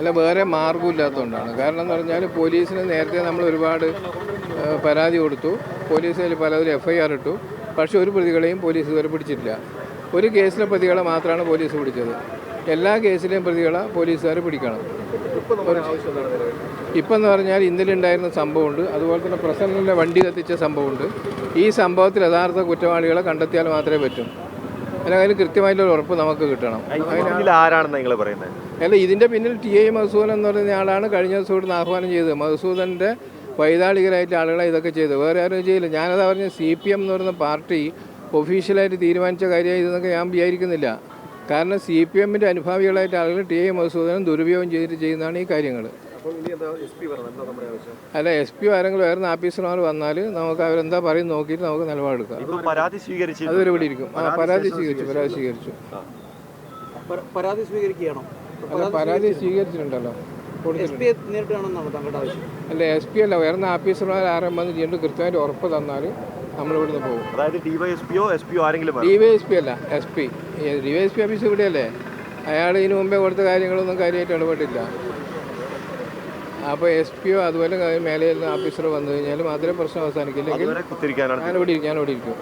അല്ല, വേറെ മാർഗ്ഗമില്ലാത്തതുകൊണ്ടാണ്. കാരണം എന്ന് പറഞ്ഞാൽ പോലീസിന് നേരത്തെ നമ്മൾ ഒരുപാട് പരാതി കൊടുത്തു. പോലീസ് അതിൽ പലതിലും FIR ഇട്ടു. പക്ഷേ ഒരു പ്രതികളെയും പോലീസ് ഇതുവരെ പിടിച്ചിട്ടില്ല. ഒരു കേസിലെ പ്രതികളെ മാത്രമാണ് പോലീസ് പിടിച്ചത്. എല്ലാ കേസിലെയും പ്രതികളെ പോലീസുകാർ പിടിക്കണം. ഇപ്പം എന്ന് പറഞ്ഞാൽ ഇന്നലെ ഉണ്ടായിരുന്ന സംഭവമുണ്ട്, അതുപോലെ തന്നെ പ്രസിഡന്റിൻ്റെ വണ്ടി കത്തിച്ച സംഭവമുണ്ട്. ഈ സംഭവത്തിൽ യഥാർത്ഥ കുറ്റവാളികളെ കണ്ടെത്തിയാൽ മാത്രമേ പറ്റും. അതിന് കൃത്യമായിട്ടൊരു ഉറപ്പ് നമുക്ക് കിട്ടണം. ആരാണെന്ന് നിങ്ങൾ പറയുന്നത്? അല്ല, ഇതിൻ്റെ പിന്നിൽ TI മധുസൂദൻ എന്ന് പറയുന്ന ആളാണ് കഴിഞ്ഞ ദിവസം ഇവിടുന്ന് ആഹ്വാനം ചെയ്തത്. മധുസൂദൻ്റെ വൈതാളികരായിട്ട് ആളുകളെ ഇതൊക്കെ ചെയ്തത്. വേറെ ആരും ചെയ്യില്ല. ഞാനതാ പറഞ്ഞ CPM എന്ന് പറയുന്ന പാർട്ടി ഒഫീഷ്യലായിട്ട് തീരുമാനിച്ച കാര്യമായി ഇതെന്നൊക്കെ ഞാൻ വിചാരിക്കുന്നില്ല. കാരണം CPMൻ്റെ അനുഭാവികളായിട്ട് ആളുകൾ TI മധുസൂദനം ദുരുപയോഗം ചെയ്തിട്ട് ചെയ്യുന്നതാണ് ഈ കാര്യങ്ങൾ. അല്ല, SP ആരെങ്കിലും ആയിരുന്നു ഓഫീസർമാർ വന്നാൽ നമുക്ക് അവരെന്താ പറയും നോക്കിയിട്ട് നമുക്ക് നിലപാടെടുക്കാം. അതുവരെ ഇവിടെ ഇരിക്കും. പരാതി സ്വീകരിച്ചു. അല്ല, പരാതി സ്വീകരിച്ചിട്ടുണ്ടല്ലോ. അല്ല, SP അല്ല, ഉയർന്ന ഓഫീസർമാർ ആരും വന്ന് ചെയ്യേണ്ട കൃത്യമായിട്ട് ഉറപ്പ് തന്നാൽ നമ്മളിവിടുന്ന് പോകും. DYSP അല്ല, SP. DYSP ഓഫീസ് ഇവിടെയല്ലേ. അയാൾ ഇതിനു മുമ്പേ കൊടുത്ത കാര്യങ്ങളൊന്നും കാര്യമായിട്ട് ഇടപെട്ടില്ല. അപ്പോൾ SP അതുപോലെ മേലെ ഓഫീസർ വന്നു കഴിഞ്ഞാൽ മാത്രമേ പ്രശ്നം അവസാനിക്കില്ലെങ്കിൽ ഞാനിവിടെ ഇരിക്കും.